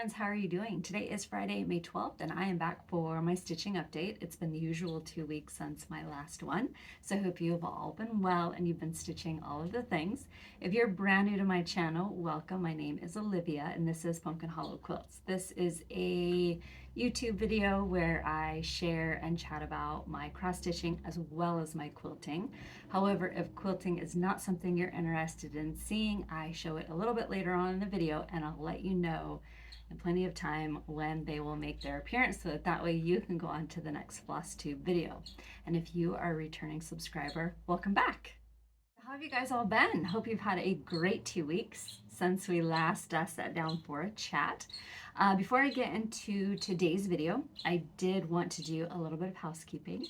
friends, how are you doing? Today is Friday, May 12th, and I am back for my stitching update. It's been the usual 2 weeks since my last one, so I hope you have all been well and you've been stitching all of the things. If you're brand new to my channel, welcome. My name is Olivia, and this is Pumpkin Hollow Quilts. This is a YouTube video where I share and chat about my cross stitching as well as my quilting. However, if quilting is not something you're interested in seeing, I show it a little bit later on in the video, and I'll let you know in plenty of time when they will make their appearance, so that way you can go on to the next Flosstube video. And if you are a returning subscriber, welcome back. How have you guys all been? Hope you've had a great 2 weeks since we last sat down for a chat. Before I get into today's video, I did want to do a little bit of housekeeping.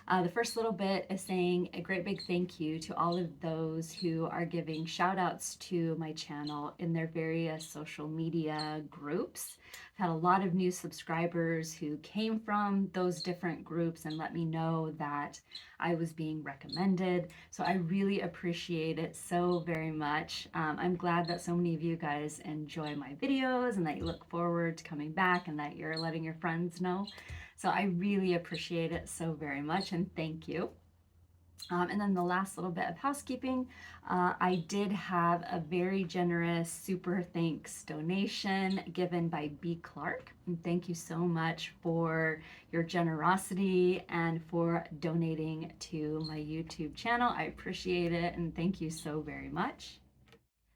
The first little bit is saying a great big thank you to all of those who are giving shout outs to my channel in their various social media groups. I've had a lot of new subscribers who came from those different groups and let me know that I was being recommended. So I really appreciate it so very much. I'm glad that so many of you guys enjoy my videos and that you look forward to coming back and that you're letting your friends know. So I really appreciate it so very much, and thank you. And then the last little bit of housekeeping, I did have a very generous super thanks donation given by B. Clark. And thank you so much for your generosity and for donating to my YouTube channel. I appreciate it, and thank you so very much.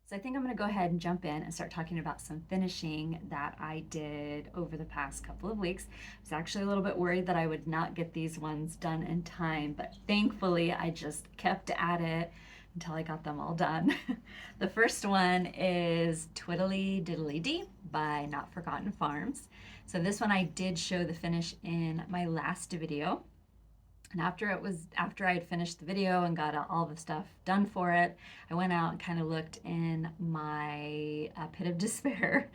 So I think I'm going to go ahead and jump in and start talking about some finishing that I did over the past couple of weeks. I was actually a little bit worried that I would not get these ones done in time, but thankfully I just kept at it until I got them all done. The first one is Twiddly Diddly Dee by Notforgotten Farms. So this one I did show the finish in my last video. And after I had finished the video and got all the stuff done for it, I went out and kind of looked in my pit of despair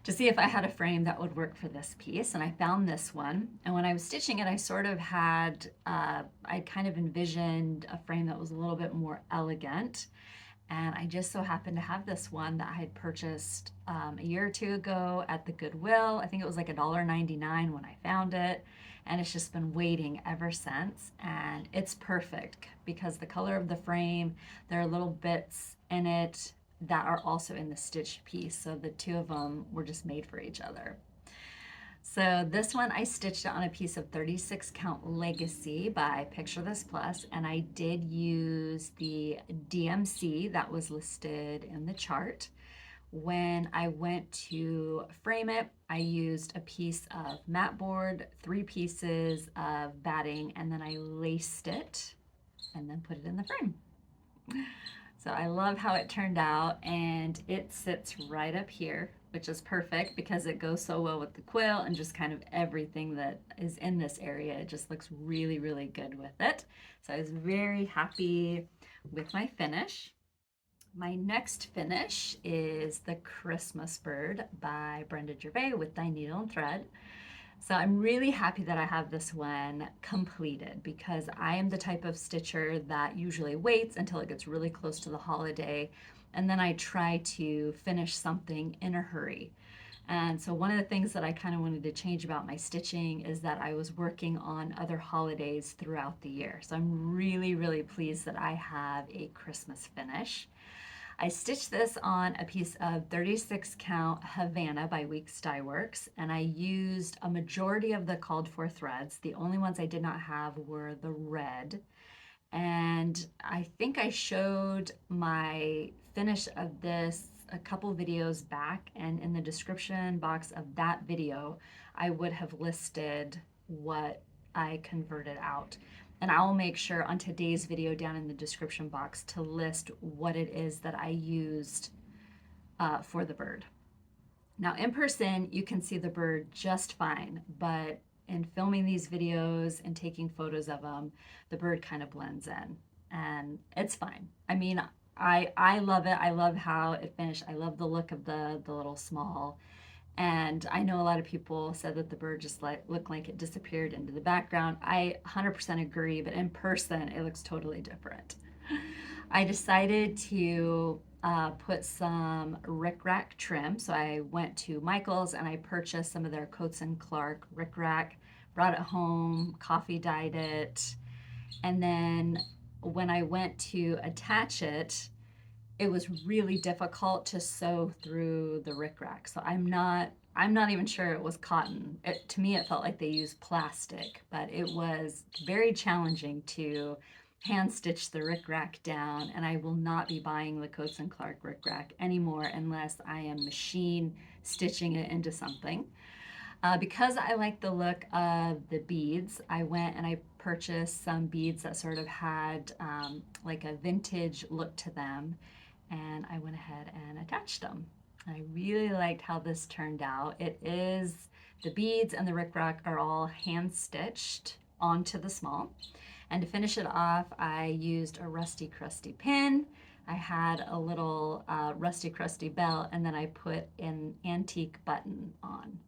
to see if I had a frame that would work for this piece. And I found this one. And when I was stitching it, I sort of had, I kind of envisioned a frame that was a little bit more elegant. And I just so happened to have this one that I had purchased a year or two ago at the Goodwill. I think it was like $1.99 when I found it. And it's just been waiting ever since. And it's perfect because the color of the frame, there are little bits in it that are also in the stitched piece. So the two of them were just made for each other. So this one I stitched on a piece of 36 count Legacy by Picture This Plus, and I did use the DMC that was listed in the chart. When I went to frame it, I used a piece of mat board, 3 pieces of batting, and then I laced it and then put it in the frame. So I love how it turned out, and it sits right up here, which is perfect because it goes so well with the quilt and just kind of everything that is in this area. It just looks really, really good with it. So I was very happy with my finish. My next finish is the Christmas Bird by Brenda Gervais with Thy Needle and Thread. So I'm really happy that I have this one completed because I am the type of stitcher that usually waits until it gets really close to the holiday, and then I try to finish something in a hurry. And so one of the things that I kind of wanted to change about my stitching is that I was working on other holidays throughout the year. So I'm really, really pleased that I have a Christmas finish. I stitched this on a piece of 36 count Havana by Weeks Dye Works, and I used a majority of the called for threads. The only ones I did not have were the red. And I think I showed my finish of this a couple videos back, and in the description box of that video, I would have listed what I converted out. And I'll make sure on today's video down in the description box to list what it is that I used for the bird. Now in person, you can see the bird just fine, but in filming these videos and taking photos of them, the bird kind of blends in, and it's fine. I mean, I love it. I love how it finished. I love the look of the little small. And I know a lot of people said that the bird just looked like it disappeared into the background. I 100% agree, but in person, it looks totally different. I decided to put some rickrack trim. So I went to Michael's and I purchased some of their Coats and Clark rickrack, brought it home, coffee dyed it, and then when I went to attach it, it was really difficult to sew through the rickrack. So I'm not even sure it was cotton. To me, it felt like they used plastic, but it was very challenging to hand stitch the rickrack down. And I will not be buying the Coats and Clark rickrack anymore unless I am machine stitching it into something. Because I like the look of the beads, I went and I purchased some beads that sort of had like a vintage look to them, and I went ahead and attached them. I really liked how this turned out. It is, the beads and the rickrack are all hand stitched onto the small. And to finish it off, I used a rusty crusty pin. I had a little rusty crusty bell, and then I put an antique button on.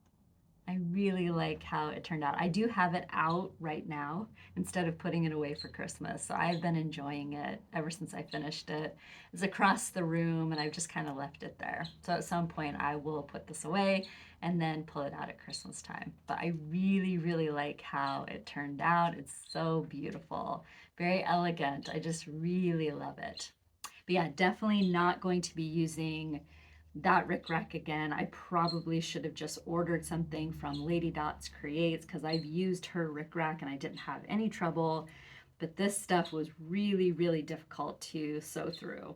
I really like how it turned out. I do have it out right now instead of putting it away for Christmas. So I've been enjoying it ever since I finished it. It's across the room and I've just kind of left it there. So at some point I will put this away and then pull it out at Christmas time. But I really, really like how it turned out. It's so beautiful, very elegant. I just really love it. But yeah, definitely not going to be using that rickrack again. I probably should have just ordered something from Lady Dots Creates because I've used her rickrack and I didn't have any trouble. But this stuff was really, really difficult to sew through.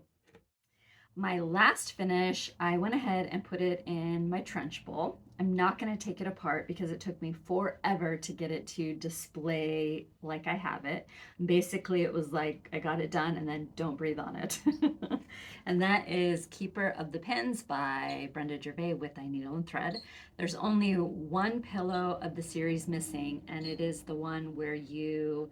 My last finish, I went ahead and put it in my trench bowl. I'm not going to take it apart because it took me forever to get it to display like I have it. Basically, it was like I got it done and then don't breathe on it. And that is Keeper of the Pins by Brenda Gervais with a needle and thread. There's only one pillow of the series missing, and it is the one where you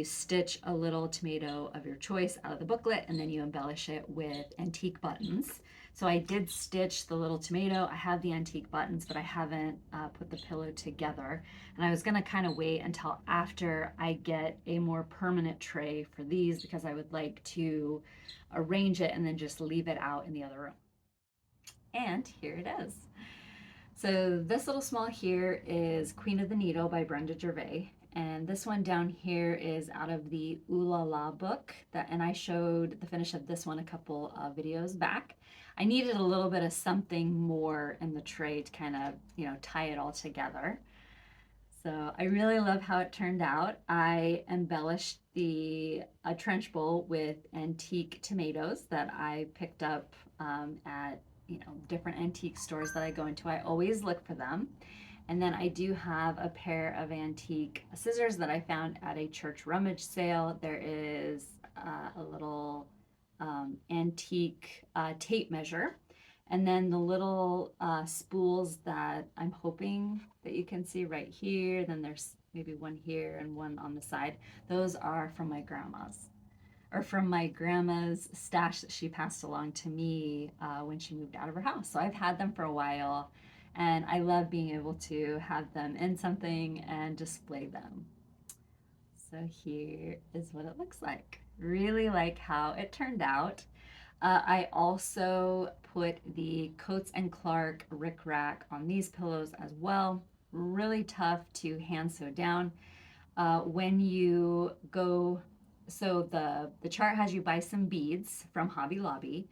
stitch a little tomato of your choice out of the booklet, and then you embellish it with antique buttons. So I did stitch the little tomato. I have the antique buttons, but I haven't put the pillow together. And I was gonna kind of wait until after I get a more permanent tray for these because I would like to arrange it and then just leave it out in the other room. And here it is. So this little small here is Queen of the Needle by Brenda Gervais. And this one down here is out of the Ooh La La book, and I showed the finish of this one a couple of videos back. I needed a little bit of something more in the tray to kind of, tie it all together. So I really love how it turned out. I embellished the trench bowl with antique tomatoes that I picked up at different antique stores that I go into. I always look for them. And then I do have a pair of antique scissors that I found at a church rummage sale. There is a little antique tape measure. And then the little spools that I'm hoping that you can see right here. Then there's maybe one here and one on the side. Those are from my grandma's, or from my grandma's stash that she passed along to me when she moved out of her house. So I've had them for a while, and I love being able to have them in something and display them. So here is what it looks like. Really like how it turned out. I also put the Coats and Clark rickrack on these pillows as well. Really tough to hand sew down. When you go, so the chart has you buy some beads from Hobby Lobby,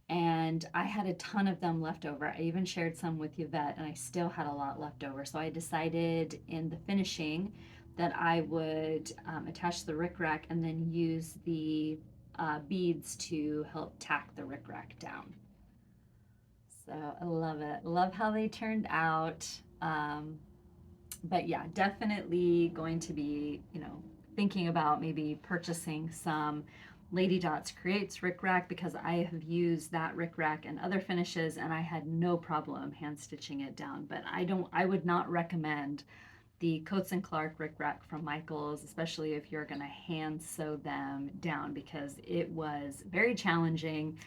and I had a ton of them left over. I even shared some with Yvette, and I still had a lot left over. So I decided in the finishing that I would attach the rickrack and then use the beads to help tack the rickrack down. So I love it. Love how they turned out. But yeah, definitely going to be, thinking about maybe purchasing some Lady Dots Creates rickrack because I have used that rickrack and other finishes and I had no problem hand stitching it down. But I would not recommend the Coats and Clark rickrack from Michaels, especially if you're going to hand sew them down, because it was very challenging.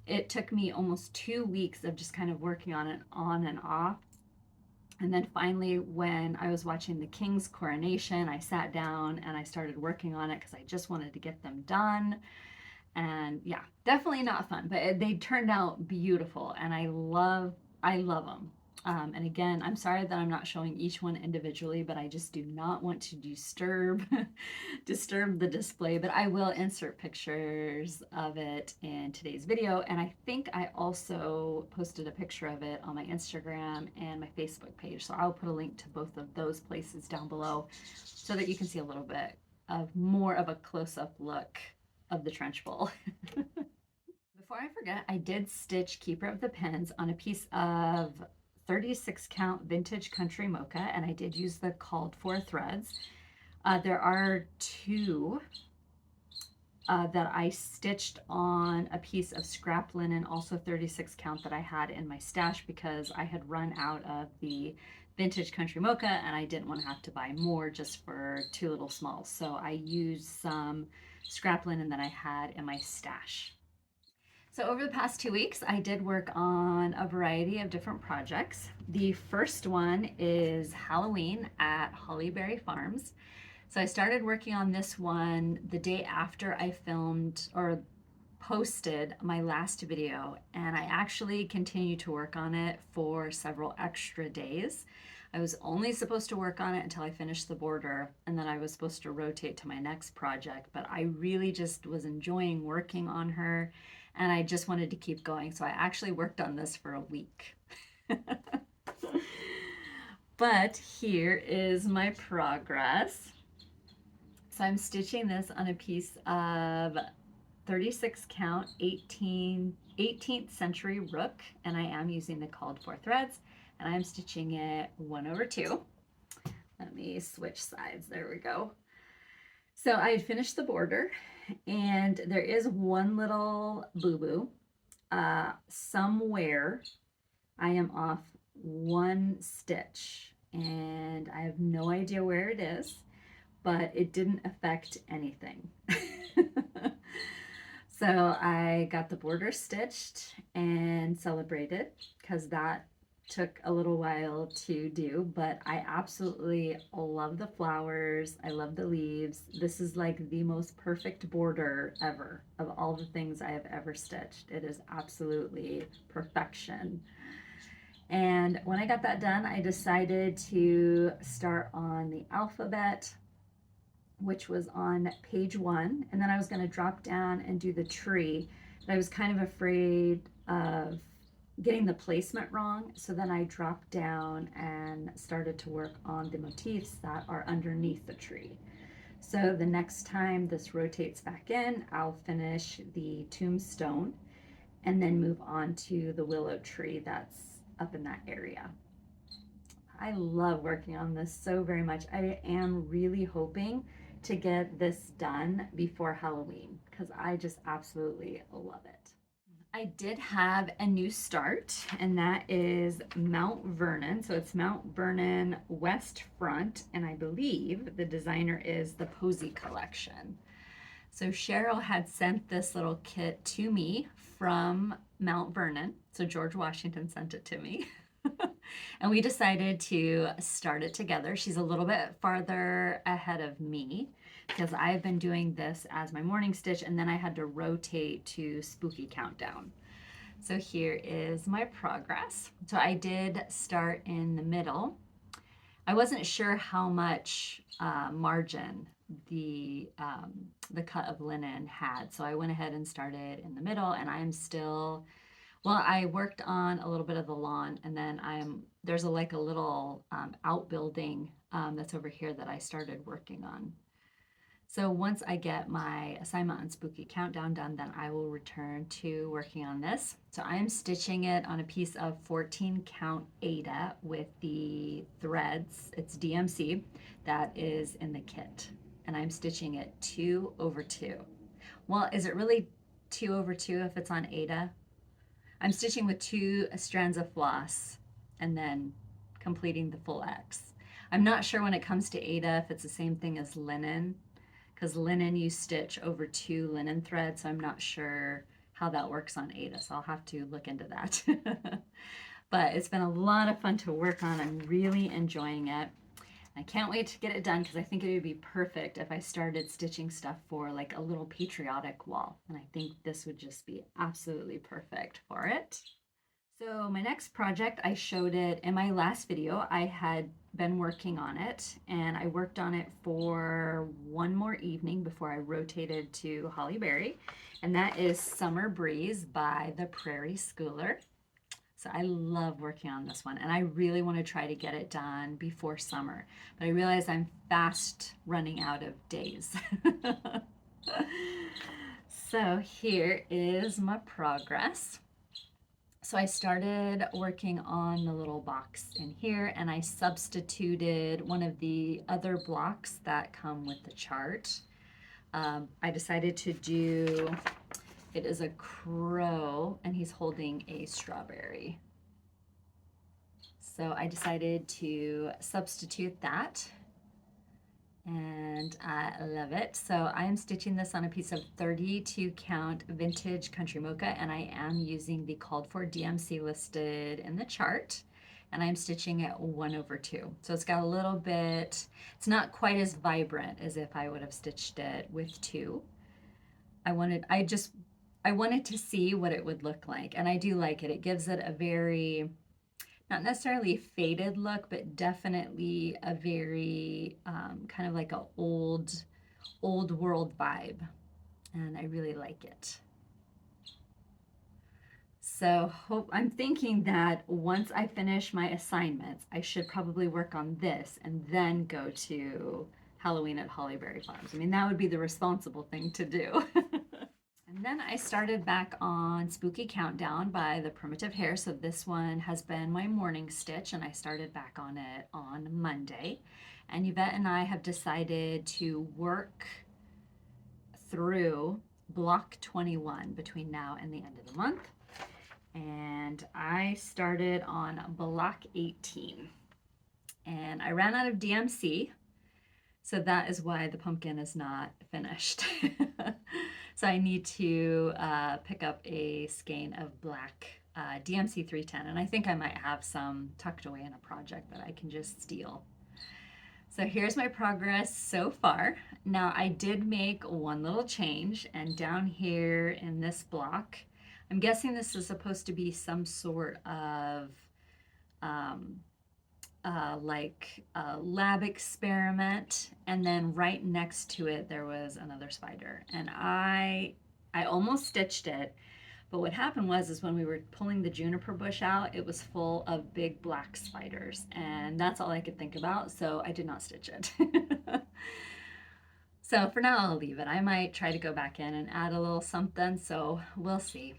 It took me almost 2 weeks of just kind of working on it on and off. And then finally, when I was watching the King's coronation, I sat down and I started working on it because I just wanted to get them done. And yeah, definitely not fun, but they turned out beautiful, and I love them. And again, I'm sorry that I'm not showing each one individually, but I just do not want to disturb disturb the display. But I will insert pictures of it in today's video, and I think I also posted a picture of it on my Instagram and my Facebook page. So I'll put a link to both of those places down below so that you can see a little bit of more of a close-up look of the trench bowl. Before I forget, I did stitch Keeper of the Pens on a piece of 36 count Vintage Country Mocha, and I did use the called for threads. There are two that I stitched on a piece of scrap linen, also 36 count, that I had in my stash because I had run out of the Vintage Country Mocha and I didn't want to have to buy more just for two little smalls. So I used some scrap linen that I had in my stash. So over the past 2 weeks, I did work on a variety of different projects. The first one is Halloween at Hollyberry Farms. So I started working on this one the day after I filmed or posted my last video, and I actually continued to work on it for several extra days. I was only supposed to work on it until I finished the border, and then I was supposed to rotate to my next project, but I really just was enjoying working on her, and I just wanted to keep going. So I actually worked on this for a week. But here is my progress. So I'm stitching this on a piece of 36 count 18th century rook, and I am using the called for threads, and I'm stitching it 1/2. Let me switch sides. There we go. So I had finished the border, and there is one little boo-boo. Somewhere I am off one stitch, and I have no idea where it is, but it didn't affect anything. So I got the border stitched and celebrated because that took a little while to do, but I absolutely love the flowers. I love the leaves. This is like the most perfect border ever of all the things I have ever stitched. It is absolutely perfection. And when I got that done, I decided to start on the alphabet, which was on page 1, and then I was going to drop down and do the tree, but I was kind of afraid of getting the placement wrong, so then I dropped down and started to work on the motifs that are underneath the tree. So the next time this rotates back in, I'll finish the tombstone and then move on to the willow tree that's up in that area. I love working on this so very much. I am really hoping to get this done before Halloween because I just absolutely love it. I did have a new start, and that is Mount Vernon. So it's Mount Vernon West Front, and I believe the designer is the Posy Collection. So Cheryl had sent this little kit to me from Mount Vernon. So George Washington sent it to me. And we decided to start it together. She's a little bit farther ahead of me because I've been doing this as my morning stitch, and then I had to rotate to Spooky Countdown. So here is my progress. So I did start in the middle. I wasn't sure how much margin the cut of linen had, so I went ahead and started in the middle, and I'm still, well, I worked on a little bit of the lawn, and then there's a little outbuilding that's over here that I started working on. So once I get my assignment on Spooky Countdown done, then I will return to working on this. So I'm stitching it on a piece of 14 count Aida with the threads. It's DMC that is in the kit, and I'm stitching it 2/2. Well, is it really 2/2 if it's on Aida? I'm stitching with 2 strands of floss and then completing the full X. I'm not sure when it comes to Aida if it's the same thing as linen, because linen you stitch over 2 linen threads, so I'm not sure how that works on Aida, so I'll have to look into that. But it's been a lot of fun to work on. I'm really enjoying it. I can't wait to get it done because I think it would be perfect if I started stitching stuff for like a little patriotic wall. And I think this would just be absolutely perfect for it. So my next project, I showed it in my last video. I had been working on it and I worked on it for one more evening before I rotated to Holly Berry. And that is Summer Breeze by the Prairie Schooler. So I love working on this one and I really want to try to get it done before summer. But I realize I'm fast running out of days. So here is my progress. So I started working on the little box in here and I substituted one of the other blocks that come with the chart. I decided to do, it is a crow and he's holding a strawberry. So I decided to substitute that and I love it. So I am stitching this on a piece of 32 count Vintage Country Mocha and I am using the called for DMC listed in the chart and I'm stitching at 1/2. So it's got a little bit, it's not quite as vibrant as if I would have stitched it with 2. I wanted to see what it would look like and I do like it. It gives it a very, not necessarily a faded look, but definitely a very kind of like a old world vibe. And I really like it. So I'm thinking that once I finish my assignments, I should probably work on this and then go to Halloween at Holly Berry Farms. I mean, that would be the responsible thing to do. And then I started back on Spooky Countdown by the Primitive Hare. So this one has been my morning stitch and I started back on it on Monday. And Yvette and I have decided to work through block 21 between now and the end of the month. And I started on block 18. And I ran out of DMC. So that is why the pumpkin is not finished. So I need to pick up a skein of black DMC 310, and I think I might have some tucked away in a project that I can just steal. So here's my progress so far. Now I did make one little change, and down here in this block, I'm guessing this is supposed to be some sort of like a lab experiment, and then right next to it there was another spider, and I almost stitched it, but what happened was when we were pulling the juniper bush out, it was full of big black spiders, and that's all I could think about, so I did not stitch it. So for now I'll leave it. I might try to go back in and add a little something, so we'll see.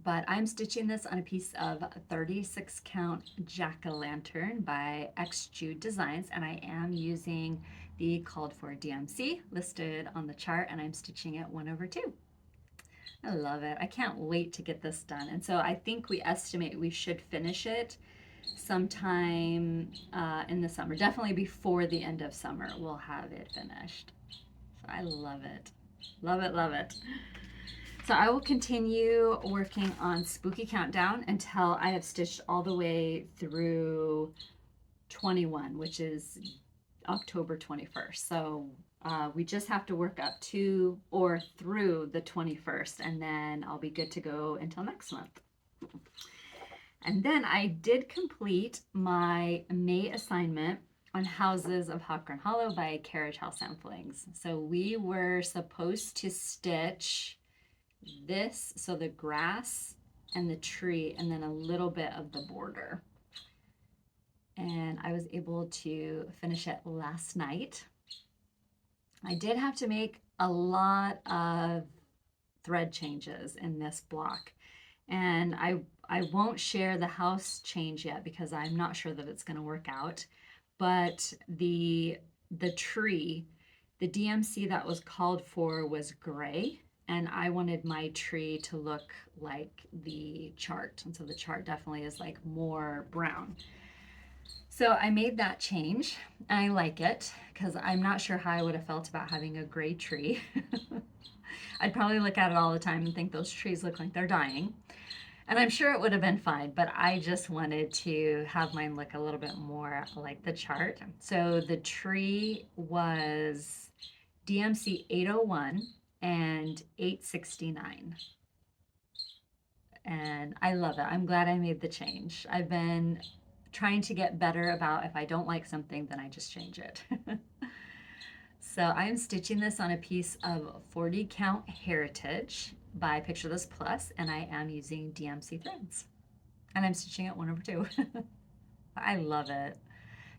But I'm stitching this on a piece of 36 count jack-o'-lantern by X Jude Designs, and I am using the called for DMC listed on the chart, and I'm stitching it 1/2. I love it. I can't wait to get this done. And so I think we estimate we should finish it sometime in the summer. Definitely before the end of summer we'll have it finished. So I love it. Love it, love it. So I will continue working on Spooky Countdown until I have stitched all the way through 21, which is October 21st. So we just have to work up to or through the 21st, and then I'll be good to go until next month. And then I did complete my May assignment on Houses of Hawthorne Hollow by Carriage House Samplings. So we were supposed to stitch this, so the grass and the tree, and then a little bit of the border. And I was able to finish it last night. I did have to make a lot of thread changes in this block, and I won't share the house change yet because I'm not sure that it's going to work out. But the tree, the DMC that was called for was gray, and I wanted my tree to look like the chart, and so the chart definitely is like more brown. So I made that change, and I like it because I'm not sure how I would have felt about having a gray tree. I'd probably look at it all the time and think those trees look like they're dying. And I'm sure it would have been fine, but I just wanted to have mine look a little bit more like the chart. So the tree was DMC 801 and 869. And I love it. I'm glad I made the change. I've been trying to get better about if I don't like something, then I just change it. So I'm stitching this on a piece of 40 count Heritage by Picture This Plus, and I am using DMC threads. And I'm stitching it 1/2. I love it.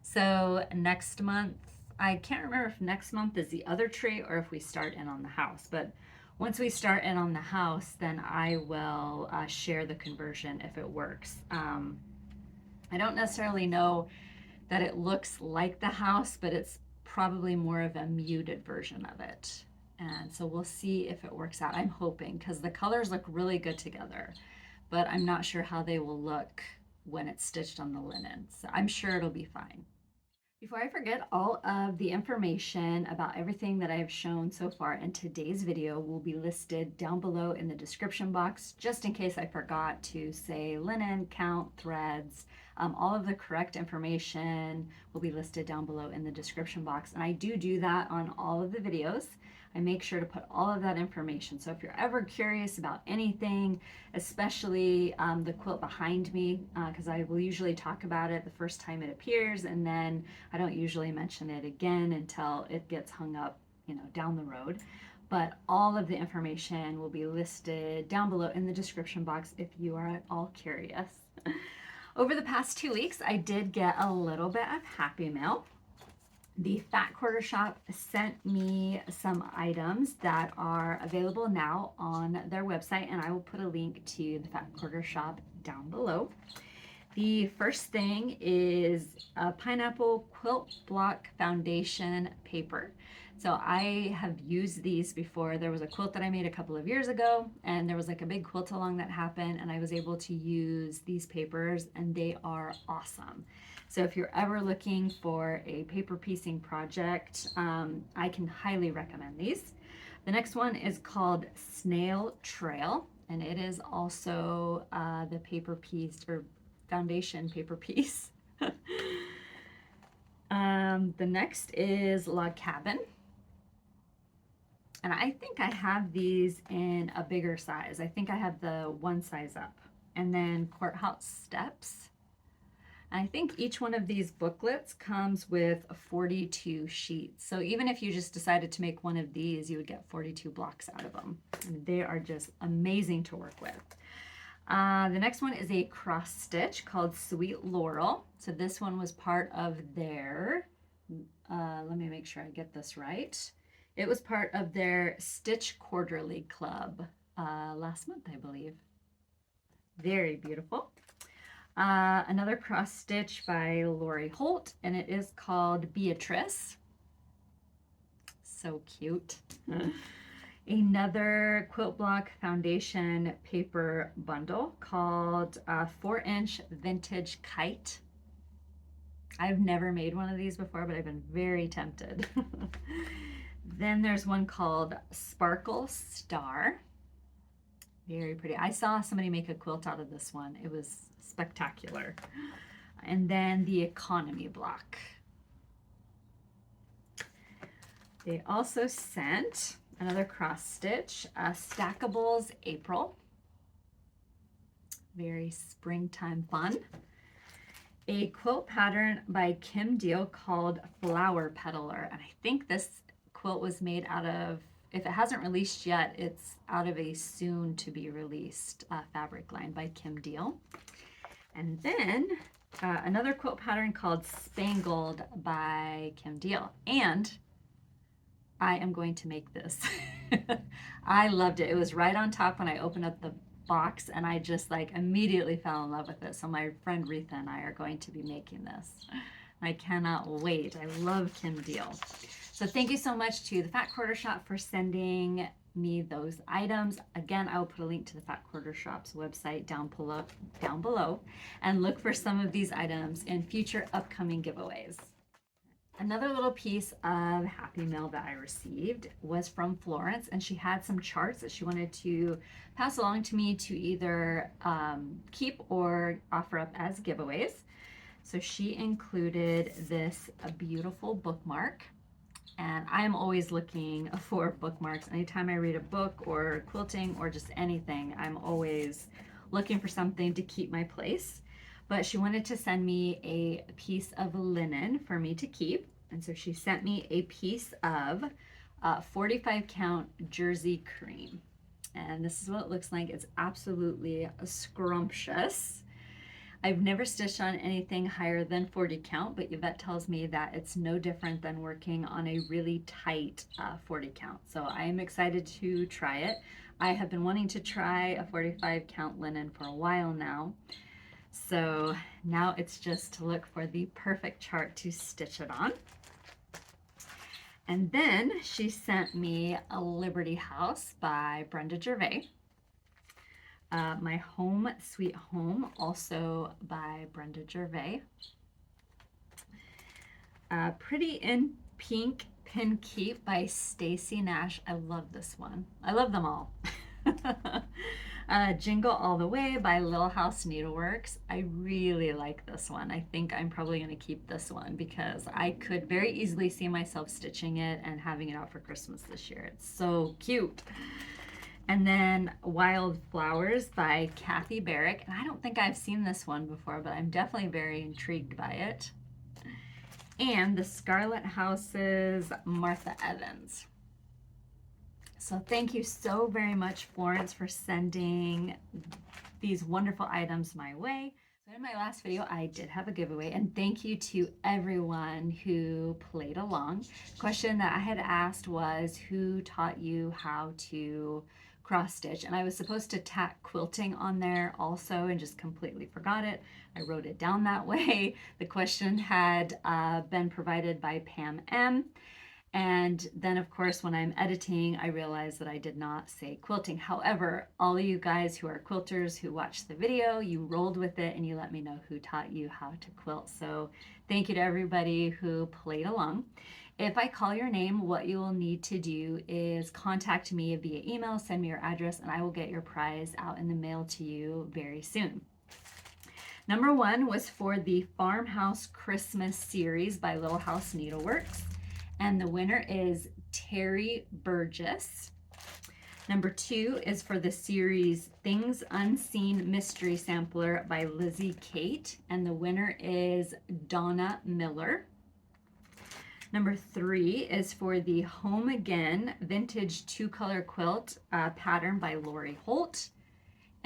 So next month, I can't remember if next month is the other tree or if we start in on the house, but once we start in on the house, then I will share the conversion if it works. I don't necessarily know that it looks like the house, but it's probably more of a muted version of it. And so we'll see if it works out. I'm hoping, because the colors look really good together, but I'm not sure how they will look when it's stitched on the linen. So I'm sure it'll be fine. Before I forget, all of the information about everything that I've shown so far in today's video will be listed down below in the description box, just in case I forgot to say linen, count, threads. All of the correct information will be listed down below in the description box. And I do that on all of the videos. I make sure to put all of that information. So if you're ever curious about anything, especially the quilt behind me, because I will usually talk about it the first time it appears, and then I don't usually mention it again until it gets hung up, down the road. But all of the information will be listed down below in the description box if you are at all curious. Over the past 2 weeks, I did get a little bit of happy mail. The Fat Quarter Shop sent me some items that are available now on their website, and I will put a link to the Fat Quarter Shop down below. The first thing is a pineapple quilt block foundation paper. So I have used these before. There was a quilt that I made a couple of years ago, and there was like a big quilt along that happened, and I was able to use these papers, and they are awesome. So if you're ever looking for a paper piecing project, I can highly recommend these. The next one is called Snail Trail, and it is also the paper piece or foundation paper piece. The next is Log Cabin. And I think I have these in a bigger size. I think I have the one size up. And then Courthouse Steps. I think each one of these booklets comes with 42 sheets. So even if you just decided to make one of these, you would get 42 blocks out of them. And they are just amazing to work with. The next one is a cross stitch called Sweet Laurel. So this one was part of their, let me make sure I get this right. It was part of their Stitch Quarterly Club last month, I believe. Very beautiful. Another cross stitch by Lori Holt, and it is called Beatrice. So cute. Another quilt block foundation paper bundle called 4-inch Vintage Kite. I've never made one of these before, but I've been very tempted. Then there's one called Sparkle Star. Very pretty. I saw somebody make a quilt out of this one. It was spectacular. And then the Economy block. They also sent another cross stitch, Stackables April. Very springtime fun. A quilt pattern by Kim Deal called Flower Peddler. And I think this quilt was made out of, if it hasn't released yet, it's out of a soon to be released fabric line by Kim Deal. And then another quilt pattern called Spangled by Kim Deal. And I am going to make this. I loved it. It was right on top when I opened up the box, and I just like immediately fell in love with it. So my friend Retha and I are going to be making this. I cannot wait. I love Kim Deal. So thank you so much to the Fat Quarter Shop for sending me those items. Again, I will put a link to the Fat Quarter Shop's website down below, and look for some of these items in future upcoming giveaways. Another little piece of Happy Mail that I received was from Florence, and she had some charts that she wanted to pass along to me to either keep or offer up as giveaways. So she included this beautiful bookmark, and I am always looking for bookmarks. Anytime I read a book or quilting or just anything, I'm always looking for something to keep my place. But she wanted to send me a piece of linen for me to keep. And so she sent me a piece of 45 count jersey cream. And this is what it looks like. It's absolutely scrumptious. I've never stitched on anything higher than 40 count, but Yvette tells me that it's no different than working on a really tight 40 count. So I am excited to try it. I have been wanting to try a 45 count linen for a while now. So now it's just to look for the perfect chart to stitch it on. And then she sent me a Liberty House by Brenda Gervais. My Home Sweet Home, also by Brenda Gervais. Pretty in Pink Pin Keep by Stacy Nash. I love this one. I love them all. Jingle All the Way by Little House Needleworks. I really like this one. I think I'm probably going to keep this one because I could very easily see myself stitching it and having it out for Christmas this year. It's so cute. And then Wild Flowers by Kathy Barrick. And I don't think I've seen this one before, but I'm definitely very intrigued by it. And The Scarlet House's Martha Evans. So thank you so very much, Florence, for sending these wonderful items my way. So in my last video, I did have a giveaway, and thank you to everyone who played along. The question that I had asked was, who taught you how to cross stitch? And I was supposed to tack quilting on there also and just completely forgot it. I wrote it down that way. The question had been provided by Pam M. And then, of course, when I'm editing, I realized that I did not say quilting. However, all of you guys who are quilters who watched the video, you rolled with it and you let me know who taught you how to quilt. So thank you to everybody who played along. If I call your name, what you will need to do is contact me via email, send me your address, and I will get your prize out in the mail to you very soon. Number one was for the Farmhouse Christmas series by Little House Needleworks. And the winner is Terry Burgess. Number two is for the series Things Unseen Mystery Sampler by Lizzie Kate. And the winner is Donna Miller. Number three is for the Home Again Vintage 2-Color Quilt pattern by Lori Holt.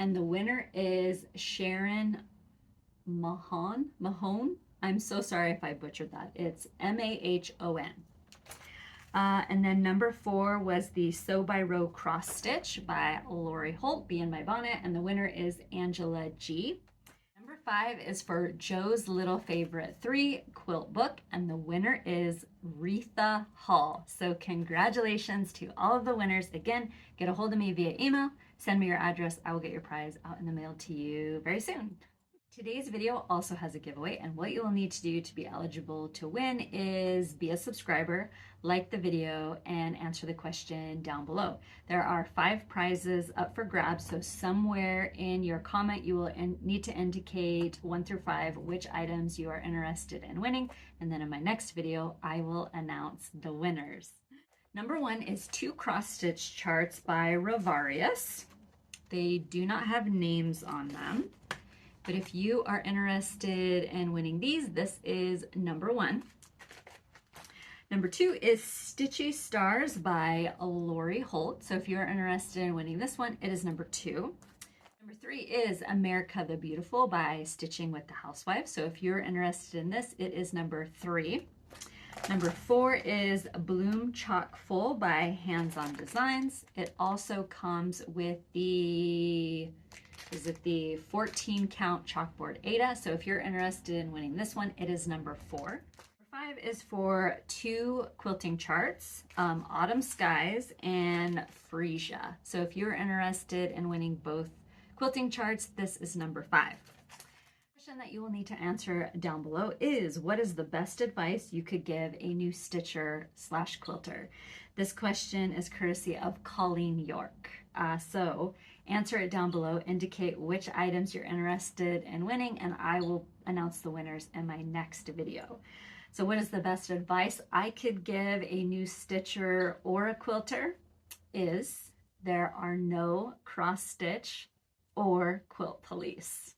And the winner is Sharon Mahone. I'm so sorry if I butchered that. It's Mahon. And then number four was the Sew by Row Cross Stitch by Lori Holt, Be in My Bonnet, and the winner is Angela G. Number five is for Joe's Little Favorite 3 quilt book, and the winner is Retha Hall. So congratulations to all of the winners. Again, get a hold of me via email, send me your address. I will get your prize out in the mail to you very soon. Today's video also has a giveaway, and what you'll need to do to be eligible to win is be a subscriber, like the video, and answer the question down below. There are 5 prizes up for grabs, so somewhere in your comment you will need to indicate 1 through 5 which items you are interested in winning, and then in my next video I will announce the winners. Number 1 is 2 cross-stitch charts by Ravarius. They do not have names on them. But if you are interested in winning these, this is number 1. Number 2 is Stitchy Stars by Lori Holt. So if you're interested in winning this one, it is number 2. Number 3 is America the Beautiful by Stitching with the Housewife. So if you're interested in this, it is number 3. Number 4 is Bloom Chock Full by Hands On Designs. It also comes with the 14 count chalkboard Aida. So if you're interested in winning this one, it is number 4. Number 5 is for 2 quilting charts, Autumn Skies and Frisia. So if you're interested in winning both quilting charts, this is number 5. Question that you will need to answer down below is, what is the best advice you could give a new stitcher slash quilter? This question is courtesy of Colleen York. So answer it down below, indicate which items you're interested in winning, and I will announce the winners in my next video. So what is the best advice I could give a new stitcher or a quilter is, there are no cross stitch or quilt police.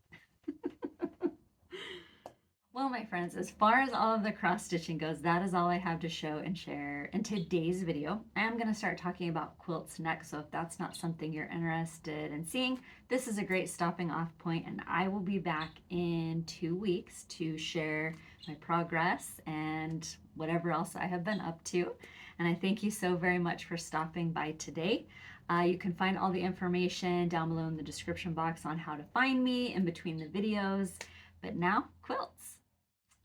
Well, my friends, as far as all of the cross stitching goes, that is all I have to show and share in today's video. I am going to start talking about quilts next, so if that's not something you're interested in seeing, this is a great stopping off point, and I will be back in 2 weeks to share my progress and whatever else I have been up to. And I thank you so very much for stopping by today. You can find all the information down below in the description box on how to find me in between the videos. But now, quilts.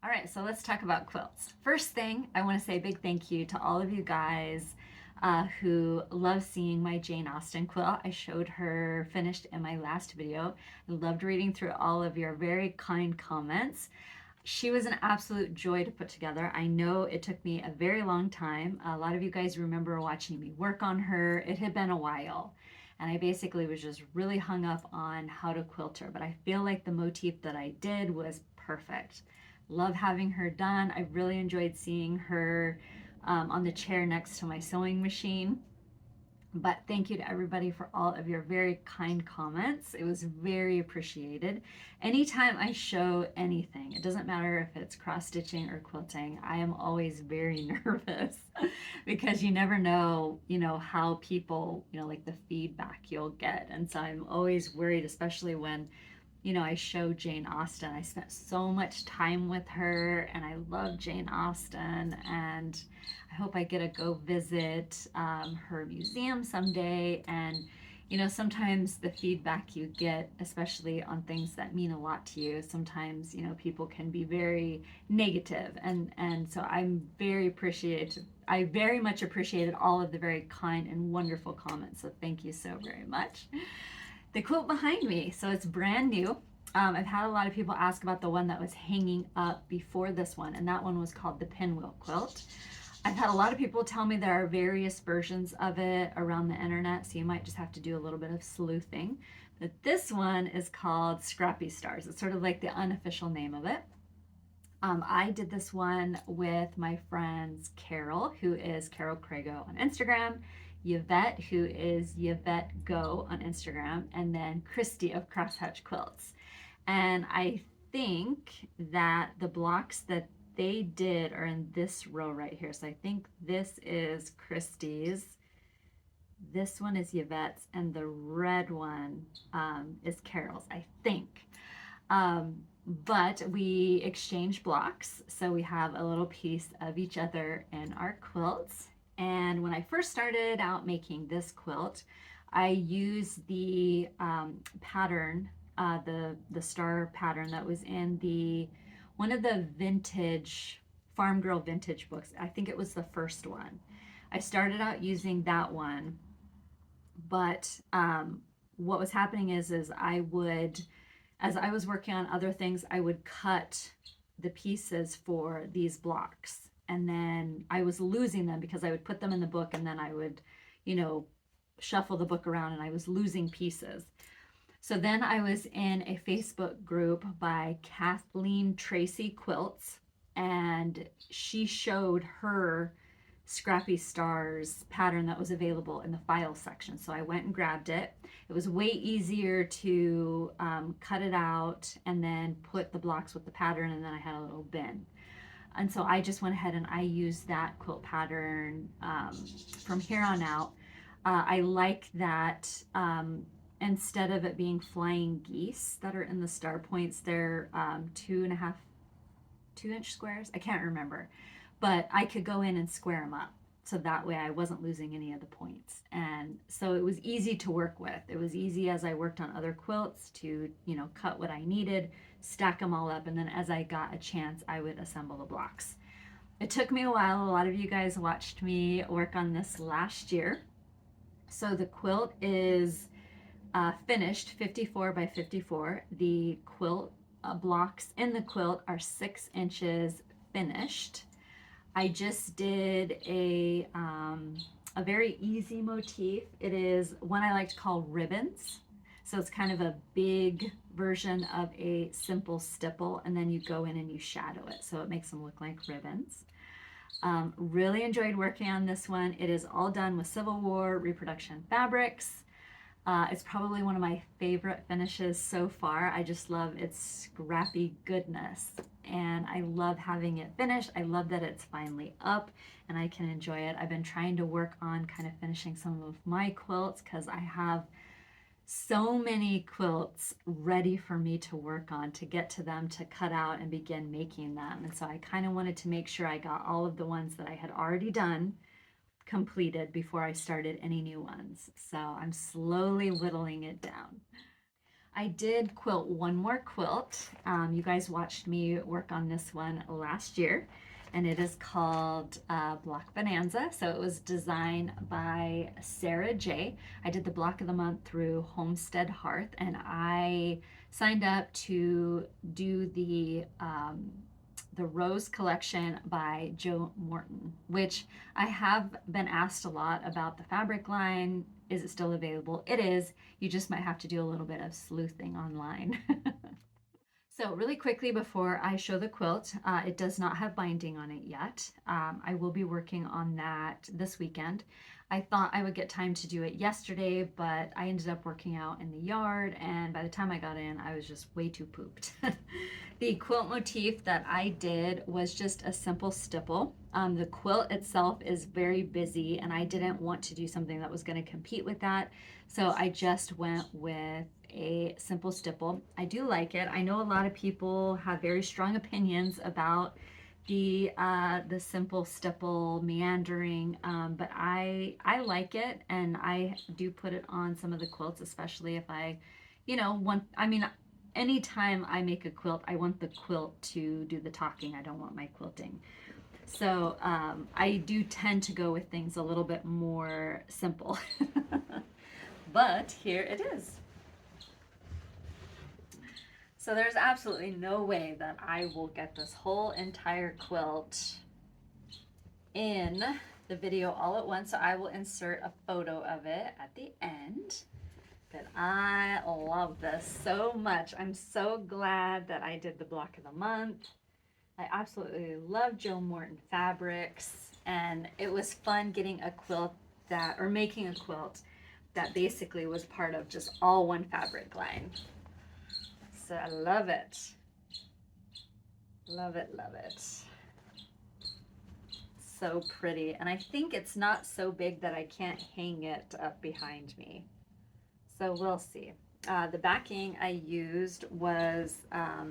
All right, so let's talk about quilts. First thing, I want to say a big thank you to all of you guys who love seeing my Jane Austen quilt. I showed her finished in my last video. I loved reading through all of your very kind comments. She was an absolute joy to put together. I know it took me a very long time. A lot of you guys remember watching me work on her. It had been a while. And I basically was just really hung up on how to quilt her. But I feel like the motif that I did was perfect. Love having her done. I really enjoyed seeing her on the chair next to my sewing machine. But thank you to everybody for all of your very kind comments. It was very appreciated. Anytime I show anything, it doesn't matter if it's cross stitching or quilting, I am always very nervous because you never know, how people, like the feedback you'll get. And so I'm always worried, especially when I show Jane Austen. I spent so much time with her, and I love Jane Austen, and I hope I get to go visit her museum someday. And sometimes the feedback you get, especially on things that mean a lot to you, sometimes people can be very negative, and so I'm very appreciative. I very much appreciated all of the very kind and wonderful comments, so thank you so very much. The quilt behind me, so it's brand new. I've had a lot of people ask about the one that was hanging up before this one, and that one was called the Pinwheel Quilt. I've had a lot of people tell me there are various versions of it around the internet, so you might just have to do a little bit of sleuthing. But this one is called Scrappy Stars. It's sort of like the unofficial name of it. I did this one with my friends Carol, who is Carol Crago on Instagram, Yvette, who is Yvette Go on Instagram, and then Christy of Crosshatch Quilts. And I think that the blocks that they did are in this row right here. So I think this is Christy's, this one is Yvette's, and the red one is Carol's, I think. But we exchange blocks, so we have a little piece of each other in our quilts. And when I first started out making this quilt, I used the pattern, the star pattern that was in one of the vintage Farm Girl vintage books. I think it was the first one. I started out using that one, but what was happening is I would, as I was working on other things, I would cut the pieces for these blocks. And then I was losing them because I would put them in the book, and then I would, shuffle the book around, and I was losing pieces. So then I was in a Facebook group by Kathleen Tracy Quilts, and she showed her Scrappy Stars pattern that was available in the file section. So I went and grabbed it. It was way easier to cut it out and then put the blocks with the pattern, and then I had a little bin. And so I just went ahead and I used that quilt pattern from here on out. I like that instead of it being flying geese that are in the star points, they're 2.5 2-inch squares. I can't remember, but I could go in and square them up. So that way I wasn't losing any of the points. And so it was easy to work with. It was easy as I worked on other quilts to, cut what I needed, stack them all up, and then as I got a chance, I would assemble the blocks. It took me a while. A lot of you guys watched me work on this last year. So the quilt is finished 54 by 54. The quilt blocks in the quilt are 6 inches finished. I just did a very easy motif. It is one I like to call ribbons. So it's kind of a big version of a simple stipple, and then you go in and you shadow it. So it makes them look like ribbons. Really enjoyed working on this one. It is all done with Civil War reproduction fabrics. It's probably one of my favorite finishes so far. I just love its scrappy goodness, and I love having it finished. I love that it's finally up and I can enjoy it. I've been trying to work on kind of finishing some of my quilts because I have so many quilts ready for me to work on, to get to them, to cut out and begin making them. And so I kind of wanted to make sure I got all of the ones that I had already done completed before I started any new ones. So I'm slowly whittling it down. I did quilt one more quilt. You guys watched me work on this one last year, and it is called Block Bonanza. So it was designed by Sarah J. I did the block of the month through Homestead Hearth, and I signed up to do the Rose Collection by Jo Morton, which I have been asked a lot about the fabric line. Is it still available? It is. You just might have to do a little bit of sleuthing online. So really quickly before I show the quilt, it does not have binding on it yet. I will be working on that this weekend. I thought I would get time to do it yesterday, but I ended up working out in the yard, and by the time I got in, I was just way too pooped. The quilt motif that I did was just a simple stipple. The quilt itself is very busy, and I didn't want to do something that was going to compete with that, so I just went with a simple stipple. I do like it. I know a lot of people have very strong opinions about the simple stipple meandering, but I like it, and I do put it on some of the quilts, especially if I, want. I mean, anytime I make a quilt, I want the quilt to do the talking. I don't want my quilting. So I do tend to go with things a little bit more simple. But here it is. So there's absolutely no way that I will get this whole entire quilt in the video all at once. So I will insert a photo of it at the end. But I love this so much. I'm so glad that I did the block of the month. I absolutely love Jo Morton fabrics, and it was fun getting a quilt making a quilt that basically was part of just all one fabric line. So I love it. Love it, love it. So pretty. And I think it's not so big that I can't hang it up behind me. So we'll see. The backing I used was, I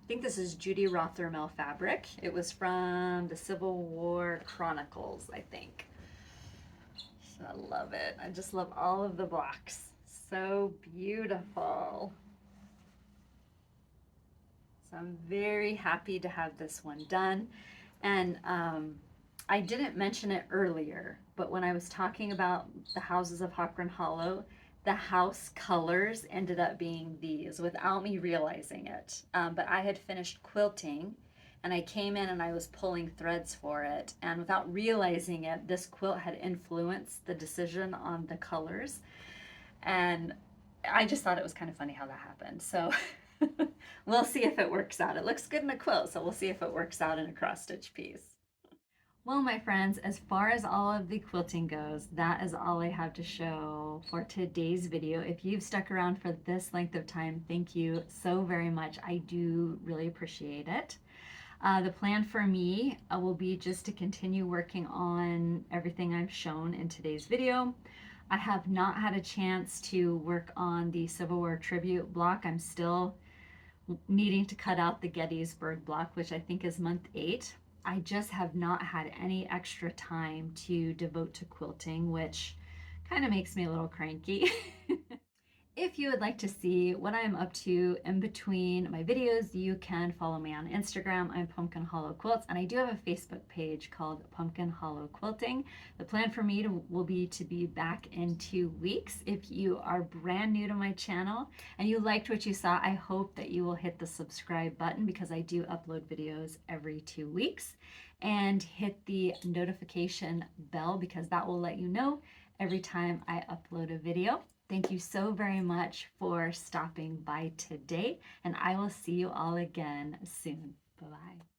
think this is Judy Rothermel fabric. It was from the Civil War Chronicles, I think. So I love it. I just love all of the blocks. So beautiful. So I'm very happy to have this one done. And I didn't mention it earlier, but when I was talking about the houses of Hawkran Hollow, the house colors ended up being these without me realizing it. But I had finished quilting, and I came in and I was pulling threads for it. And without realizing it, this quilt had influenced the decision on the colors. And I just thought it was kind of funny how that happened. So we'll see if it works out. It looks good in a quilt, so we'll see if it works out in a cross-stitch piece. Well, my friends, as far as all of the quilting goes, that is all I have to show for today's video. If you've stuck around for this length of time, thank you so very much. I do really appreciate it. The plan for me will be just to continue working on everything I've shown in today's video. I have not had a chance to work on the Civil War tribute block. I'm still needing to cut out the Gettysburg block, which I think is month 8. I just have not had any extra time to devote to quilting, which kind of makes me a little cranky. If you would like to see what I'm up to in between my videos, you can follow me on Instagram. I'm Pumpkin Hollow Quilts, and I do have a Facebook page called Pumpkin Hollow Quilting. The plan for me will be to be back in 2 weeks. If you are brand new to my channel and you liked what you saw, I hope that you will hit the subscribe button because I do upload videos every 2 weeks, and hit the notification bell because that will let you know every time I upload a video. Thank you so very much for stopping by today, and I will see you all again soon. Bye-bye.